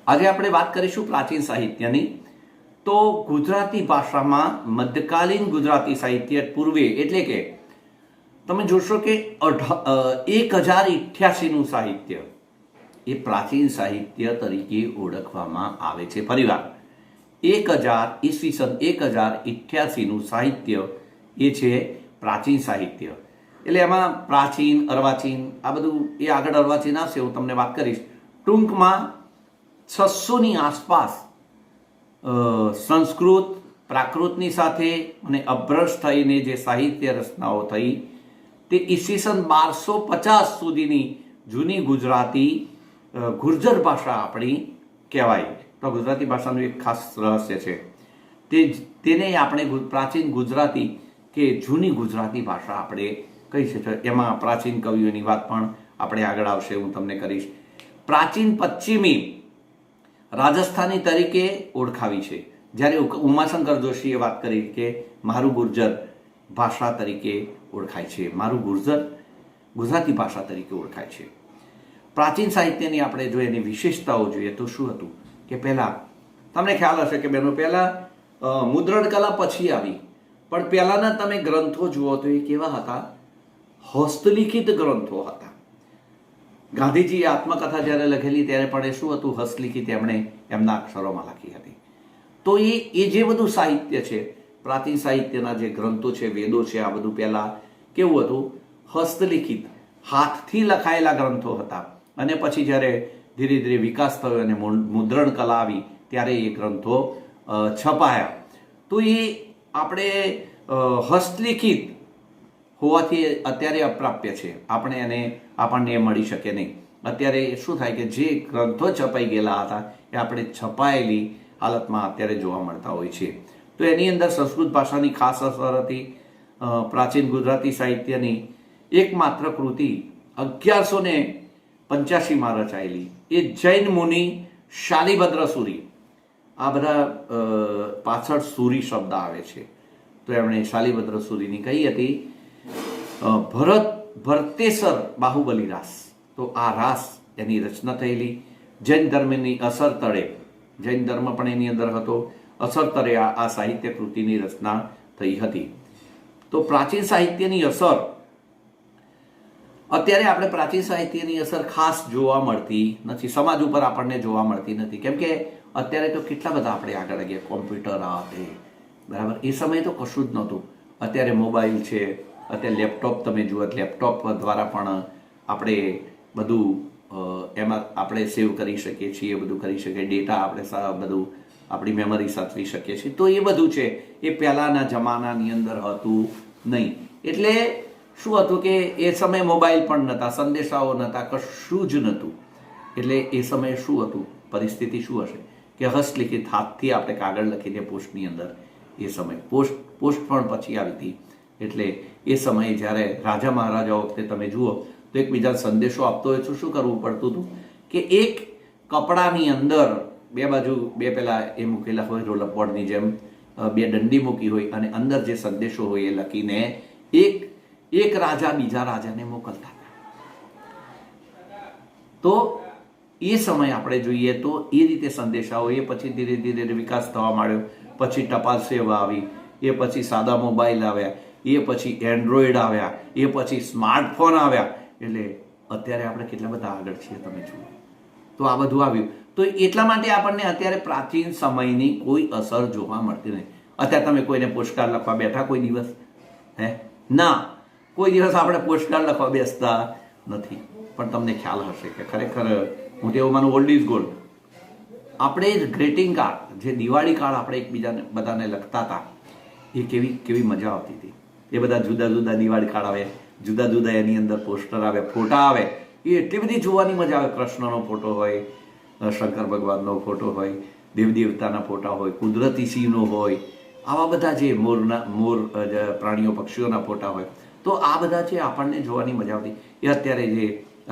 આજે આપણે વાત કરીશું પ્રાચીન સાહિત્યની. તો ગુજરાતી ભાષામાં મધ્યકાલીન ગુજરાતી સાહિત્ય પૂર્વે એટલે કે તમે જોશો કે 1088નું સાહિત્ય એ પ્રાચીન સાહિત્ય તરીકે ઓળખવામાં આવે છે. ફરીવાર 1088નું સાહિત્ય એ છે પ્રાચીન સાહિત્ય. એટલે એમાં પ્રાચીન, અર્વાચીન આ બધું એ આગળ અર્વાચીન આવશે, હું તમને વાત કરીશ. ટૂંકમાં 600ની આસપાસ સંસ્કૃત, પ્રાકૃતની સાથે અને અભ્રષ્ટ થઈને જે સાહિત્ય રચનાઓ થઈ તે ઈસવીસન 1250 સુધીની જૂની ગુજરાતી ગુર્જર ભાષા આપણી કહેવાય. તો ગુજરાતી ભાષાનું એક ખાસ રહસ્ય છે, તેને આપણે પ્રાચીન ગુજરાતી કે જૂની ગુજરાતી ભાષા આપણે કહી શકીએ. એમાં પ્રાચીન કવિઓની વાત પણ આપણે આગળ આવશે, હું તમને કરીશ. પ્રાચીન પશ્ચિમી રાજસ્થાની તરીકે ઓળખાવી છે, જ્યારે ઉમાશંકર જોશીએ વાત કરી કે મારું ગુર્જર ભાષા તરીકે ઓળખાય છે, મારું ગુર્જર ગુજરાતી ભાષા તરીકે ઓળખાય છે. પ્રાચીન સાહિત્યની આપણે જો એની વિશેષતાઓ જોઈએ તો શું હતું કે પહેલાં તમને ખ્યાલ હશે કે બહેનો પહેલાં મુદ્રણ કલા પછી આવી, પણ પહેલાંના તમે ગ્રંથો જુઓ તો એ કેવા હતા? હસ્તલિખિત ગ્રંથો હતા. ગાંધીજીએ આત્મકથા જ્યારે લખેલી ત્યારે પણ એ શું હતું? હસ્તલિખિત એમણે એમના અક્ષરોમાં લખી હતી. તો એ જે બધું સાહિત્ય છે, પ્રાચીન સાહિત્યના જે ગ્રંથો છે, વેદો છે, આ બધું પહેલાં કેવું હતું? હસ્તલિખિત, હાથથી લખાયેલા ગ્રંથો હતા. અને પછી જ્યારે ધીરે ધીરે વિકાસ થયો અને મુદ્રણ કલા આવી ત્યારે એ ગ્રંથો છપાયા. તો એ આપણે હસ્તલિખિત હોવાથી અત્યારે અપ્રાપ્ય છે, આપણને એ મળી શકે નહીં. અત્યારે શું થાય કે જે ગ્રંથો છપાઈ ગયેલા હતા એ આપણે છપાયેલી હાલતમાં અત્યારે જોવા મળતા હોય છે. તો એની અંદર સંસ્કૃત ભાષાની ખાસ અસર હતી. પ્રાચીન ગુજરાતી સાહિત્યની એકમાત્ર કૃતિ 1185માં રચાયેલી એ જૈન મુનિ શાલિભદ્ર સુરી, આ બધા પાછળ સુરી શબ્દ આવે છે, તો એમણે શાલિભદ્ર સુરીની કહી હતી ભરતેસર બાહુબલી રાસ. તો આ રાસ એની રચના થયેલી જૈન ધર્મની અસર તળે, જૈન ધર્મ પણ એની અંદર હતો, અસર તળે આ સાહિત્ય કૃતિની રચના થઈ હતી. તો પ્રાચીન સાહિત્યની અસર અત્યારે આપણે પ્રાચીન સાહિત્યની અસર ખાસ જોવા મળતી નથી, સમાજ ઉપર આપણને જોવા મળતી નથી. કેમ કે અત્યારે તો કેટલા બધા આપણે આગળ ગયા, કોમ્પ્યુટર આ તે, બરાબર. એ સમયે તો કશું જ નહોતું. અત્યારે મોબાઈલ છે, અત્યારે લેપટોપ તમે જુઓ, લેપટોપ દ્વારા પણ આપણે બધું એમાં આપણે સેવ કરી શકીએ છીએ, બધું કરી શકીએ, ડેટા આપણે બધું આપણી મેમરી સાચવી શકીએ છીએ. તો એ બધું છે એ પહેલાંના જમાનાની અંદર હતું નહીં. એટલે શું હતું કે એ સમયે મોબાઈલ પણ નહોતા, સંદેશાઓ નહોતા, કશું જ નહોતું. એટલે એ સમયે શું હતું, પરિસ્થિતિ શું હશે કે હસ્તલિખિત હાથથી આપણે કાગળ લખીને પોસ્ટની અંદર, એ સમય પોસ્ટ પણ પછી આવી હતી. એટલે એ સમયે જ્યારે રાજા મહારાજાઓ વખતે તમે જુઓ તો એકબીજાને સંદેશો આપતો હોય તો શું કરવું પડતું હતું કે એક કપડાની અંદર બે બાજુ બે પેલા એ મૂકેલા હોય રોલપોડની જેમ, બે દંડી મૂકી હોય અને અંદર જે સંદેશો હોય એ લખીને એક રાજા બીજા રાજાને મોકલતા હતા. તો એ સમય આપણે જોઈએ તો એ રીતે સંદેશાઓ, એ પછી ધીરે ધીરે વિકાસ થવા માંડ્યો. પછી ટપાલ સેવા આવી, એ પછી સાદા મોબાઈલ આવ્યા, એ પછી એન્ડ્રોઈડ આવ્યા, એ પછી સ્માર્ટફોન આવ્યા. એટલે અત્યારે આપણે કેટલા બધા આગળ છીએ તમે જુઓ. તો આ બધું આવ્યું. તો એટલા માટે આપણને અત્યારે પ્રાચીન સમયની કોઈ અસર જોવા મળતી નહીં. અત્યારે તમે કોઈને પોસ્ટકાર્ડ લખવા બેઠા કોઈ દિવસ? ના, કોઈ દિવસ આપણે પોસ્ટકાર્ડ લખવા બેસતા નથી. પણ તમને ખ્યાલ હશે કે ખરેખર હું તો એવું માનું ઓલ્ડ ઇઝ ગોલ્ડ. આપણે ગ્રીટિંગ કાર્ડ, જે દિવાળી કાર્ડ આપણે એકબીજાને બધાને લખતા હતા, એ કેવી મજા આવતી હતી. એ બધા જુદા જુદા દિવાળી કાર્ડ આવે, જુદા જુદા એની અંદર પોસ્ટર આવે, ફોટા આવે, એ એટલી બધી જોવાની મજા આવે. કૃષ્ણનો ફોટો હોય, શંકર ભગવાનનો ફોટો હોય, દેવ દેવતાના ફોટા હોય, કુદરતી સીનો હોય, આવા બધા જે મોર પ્રાણીઓ પક્ષીઓના ફોટા હોય. તો આ બધા છે આપણને જોવાની મજા આવતી. એ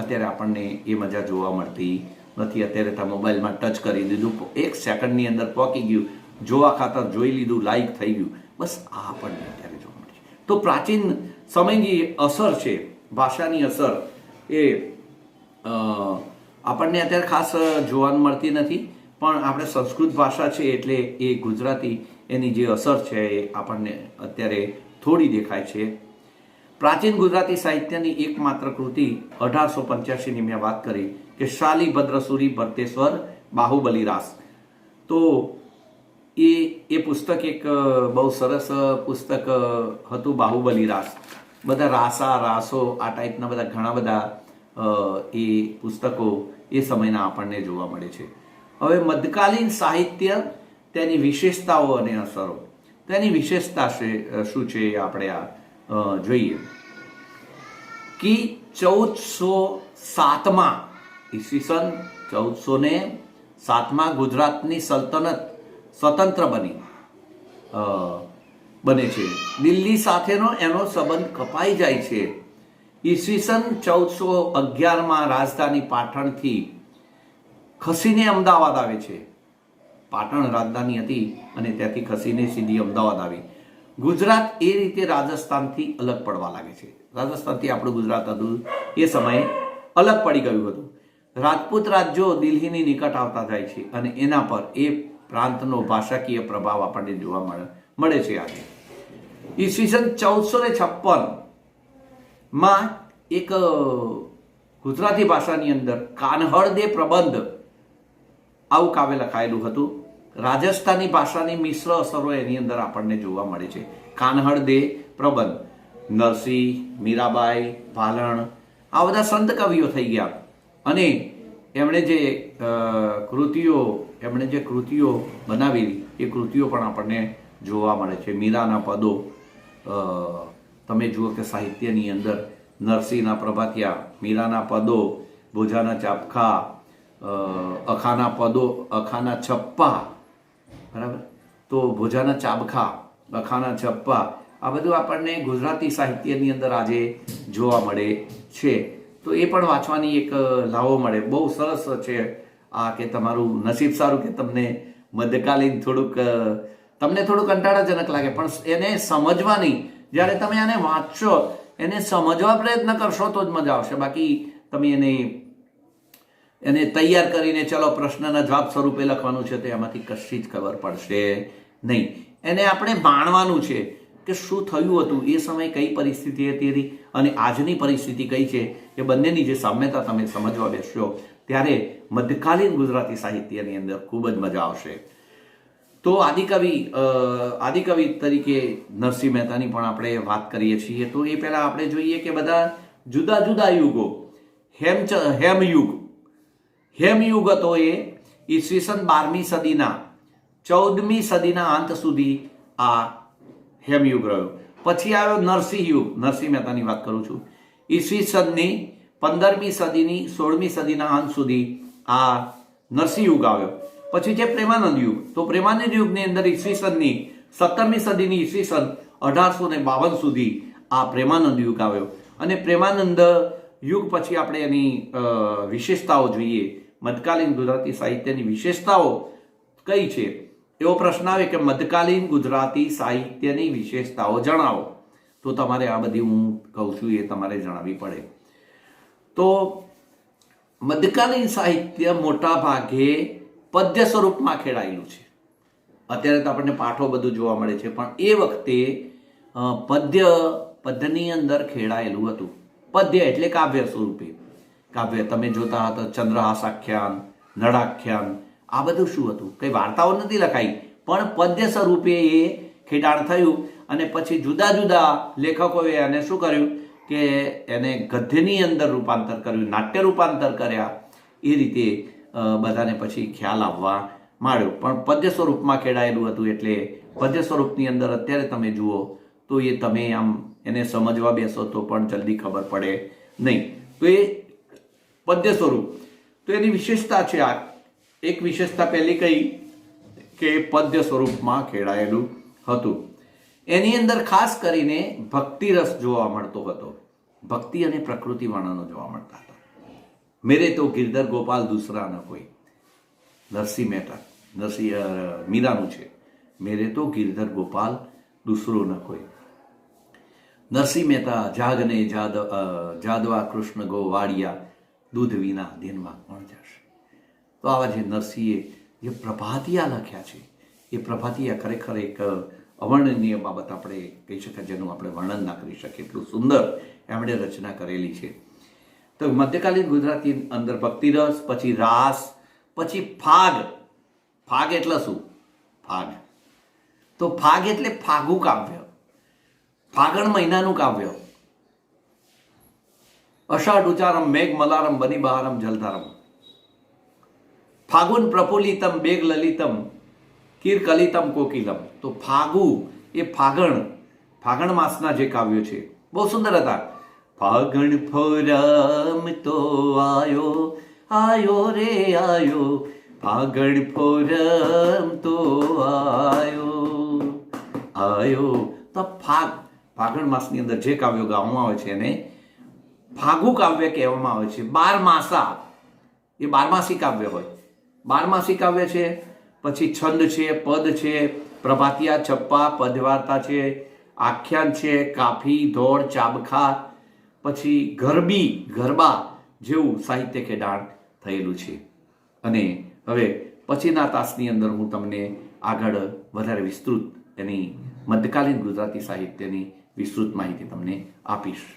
અત્યારે આપણને એ મજા જોવા મળતી નથી. અત્યારે તો મોબાઈલમાં ટચ કરી દીધું, 1 સેકન્ડની અંદર પહોંચી ગયું, જોવા ખાતર જોઈ લીધું, લાઈક થઈ ગયું, બસ આ આપણને અત્યારે જોવા મળે છે. તો પ્રાચીન સમયની અસર છે, ભાષાની અસર એ આપણને અત્યારે ખાસ જોવાનું મળતી નથી. પણ આપણે સંસ્કૃત ભાષા છે એટલે એ ગુજરાતી એની જે અસર છે એ આપણને અત્યારે થોડી દેખાય છે. પ્રાચીન ગુજરાતી સાહિત્યની એકમાત્ર કૃતિ 1885ની મેં વાત કરી કે શાલી ભદ્રસુરી ભરતેશ્વર બાહુબલી રાસ. તો એ પુસ્તક એક બહુ સરસ પુસ્તક હતું, બાહુબલી રાસ. બધા રાસો આ ટાઈપના બધા ઘણા બધા એ પુસ્તકો એ સમયના આપણને જોવા મળે છે. હવે મધ્યકાલીન સાહિત્ય, તેની વિશેષતાઓ અને અસરો. તેની વિશેષતા શું છે એ આપણે જોઈએ. કે 1407માં ઈસવીસન 1407માં ગુજરાતની સલ્તનત સ્વતંત્ર બને છે. દિલ્હી સાથેનો એનો સંબંધ કપાઈ જાય છે. ઈસવીસન 1411માં રાજધાની પાટણથી ખસીને અમદાવાદ આવે છે. પાટણ રાજધાની હતી અને ત્યાંથી ખસીને સીધી અમદાવાદ આવી. ગુજરાત એ રીતે રાજસ્થાનથી અલગ પડવા લાગે છે. રાજસ્થાનથી આપણું ગુજરાત હતું એ સમયે અલગ પડી ગયું હતું. રાજપૂત રાજ્યો દિલ્હીની નિકટ આવતા જાય છે અને એના પર એ પ્રાંતનો ભાષાકીય પ્રભાવ આપણને જોવા મળે છે. આજે ઈસવીસન 1456માં એક ગુજરાતી ભાષાની અંદર કાન્હડ પ્રબંધ આવું કાવ્ય લખાયેલું હતું. રાજસ્થાની ભાષાની મિશ્ર અસરો એની અંદર આપણને જોવા મળે છે. કાન્હડ પ્રબંધ, નરસિંહ, મીરાબાઈ, ભાલણ, આ બધા સંત કવિઓ થઈ ગયા અને એમણે જે કૃતિઓ બનાવેલી એ કૃતિઓ પણ આપણને જોવા મળે છે. મીરાના પદો તમે જુઓ કે સાહિત્યની અંદર નરસિંહના પ્રભાતિયા, મીરાના પદો, બોજાના ચાબખા, અખાના છપ્પા, બરાબર. તો ભોજાના ચાબખા, અખાના છપ્પા, આ બધું આપણને ગુજરાતી સાહિત્યની અંદર આજે જોવા મળે છે. તો એ પણ વાંચવાની એક લાવો મળે. બહુ સરસ છે આ, કે તમારું નસીબ સારું કે તમને મધ્યકાલીન તમને થોડું કંટાળાજનક લાગે, પણ એને સમજવાની, જ્યારે તમે આને વાંચશો, એને સમજવા પ્રયત્ન કરશો તો જ મજા આવશે. બાકી તમે એને તૈયાર કરીને ચલો પ્રશ્નના જવાબ સ્વરૂપે લખવાનું છે તો એમાંથી કશી જ ખબર પડશે નહીં. એને આપણે માણવાનું છે કે શું થયું હતું, એ સમયે કઈ પરિસ્થિતિ હતી અને આજની પરિસ્થિતિ કઈ છે. એ બંનેની જે સામ્યતા તમે સમજવા બેસશો ત્યારે મધ્યકાલીન ગુજરાતી સાહિત્યની અંદર ખૂબ જ મજા આવશે. તો આદિકવિ તરીકે નરસિંહ મહેતાની પણ આપણે વાત કરીએ છીએ. તો એ પહેલા આપણે જોઈએ કે બધા જુદા જુદા યુગો. હેમયુગ હતો એ ઈસવીસન 12મી સદીના 14મી સદીના અંત સુધી આ હેમયુગ રહ્યો. પછી આવ્યો નરસિંહ યુગ. નરસિંહ મહેતાની વાત કરું છું. ઈસવીસનની 15મી સદીની 16મી સદીના અંત સુધી આ નરસિંહ યુગ આવ્યો. પછી છે પ્રેમાનંદ યુગ. તો પ્રેમાનંદ યુગની અંદર ઈસવીસનની 17મી સદીની ઈસવીસન 1852 સુધી આ પ્રેમાનંદ યુગ આવ્યો. અને પ્રેમાનંદ યુગ પછી આપણે એની વિશેષતાઓ જોઈએ. મધ્યકાલીન ગુજરાતી સાહિત્યની વિશેષતાઓ કઈ છે એવો પ્રશ્ન આવે કે મધ્યકાલીન ગુજરાતી સાહિત્યની વિશેષતાઓ જણાવો. તો તમારે આ બધી હું કહું છું એ તમારે જણાવવી પડે. તો મધ્યકાલીન સાહિત્ય મોટા ભાગે પદ્ય સ્વરૂપમાં ખેડાયેલું છે. અત્યારે તો આપણને પાઠો બધું જોવા મળે છે, પણ એ વખતે પદ્યની અંદર ખેડાયેલું હતું. પદ્ય એટલે કાવ્ય સ્વરૂપે. કાવ્ય તમે જોતા હતા ચંદ્રહાસાખ્યાન, નળાખ્યાન, આ બધું શું હતું? કઈ વાર્તાઓ નથી લખાઈ, પણ પદ્ય સ્વરૂપે એ ખેડાણ થયું. અને પછી જુદા જુદા લેખકોએ એને શું કર્યું કે એને ગદ્યની અંદર રૂપાંતર કર્યું, નાટ્ય રૂપાંતર કર્યા. એ રીતે બધાને પછી ખ્યાલ આવવા માંડ્યો. પણ પદ્ય સ્વરૂપમાં ખેડાયેલું હતું એટલે પદ્ય સ્વરૂપની અંદર અત્યારે તમે જુઓ તો એ તમે આમ એને સમજવા બેસો તો પણ જલ્દી ખબર પડે નહીં. તો એ પદ્ય સ્વરૂપ, તો એની વિશેષતા છે. આ એક વિશેષતા પહેલી કઈ કે પદ્ય સ્વરૂપમાં ખેડાયેલું હતું. એની અંદર ખાસ કરીને ભક્તિ રસ જોવા મળતો હતો. ભક્તિ અને પ્રકૃતિ વર્ણનો જોવા મળતા હતા. મેરે તો ગિરધર ગોપાલ દૂસરા ન કોઈ. નરસિંહ મીરાનું છે. મેરે તો ગિરધર ગોપાલ દૂસરો ન કોઈ. નરસિંહ મહેતા જાગને જાદવા કૃષ્ણ ગોવાળિયા, દૂધ વિના દિનમાં કોણ જશે. તો આવા જે નરસિંહે જે પ્રભાતિયા લખ્યા છે એ પ્રભાતિયા ખરેખર એક અવર્ણનીય બાબત આપણે કહી શકાય, જેનું આપણે વર્ણન ના કરી શકીએ, એટલું સુંદર એમણે રચના કરેલી છે. તો મધ્યકાલીન ગુજરાતી અંદર ભક્તિરસ, પછી રાસ, પછી ફાગ. ફાગ એટલે શું? ફાગ તો ફાગ એટલે ફાગુ કાવ્ય, ફાગણ મહિનાનું કાવ્ય. અષાઢ ઉચારમ મેઘ મલારમ બની બહારમ જલધારમ, ફાગુન પ્રફુલ્લિતમ બેગ લલિતમ કીર કલિતમ કોકિલમ. તો ફાગુ એ ફાગણ માસના જે કાવ્યો છે બહુ સુંદર હતા. ફાગણ ફોરમ તો આયો આયો રે આયો, ફાગણ ફોરમ તો આયો આયો. તો ફાગણ માસની અંદર જે કાવ્યો ગાવામાં આવે છે એને ફાગુ કાવ્ય કહેવામાં આવે છે. 12 માસા એ 12માસી કાવ્ય હોય, 12માસી કાવ્ય છે. પછી છંદ છે, પદ છે, પ્રભાતિયા, છપ્પા, પદવાર્તા છે, આખ્યાન છે, કાફી, ધોળ, ચાબખા, પછી ગરબા જેવું સાહિત્ય ખેડાણ થયેલું છે. અને હવે પછીના તાસની અંદર હું તમને આગળ વધારે વિસ્તૃત એની મધ્યકાલીન ગુજરાતી સાહિત્યની વિસ્તૃત માહિતી તમને આપીશ.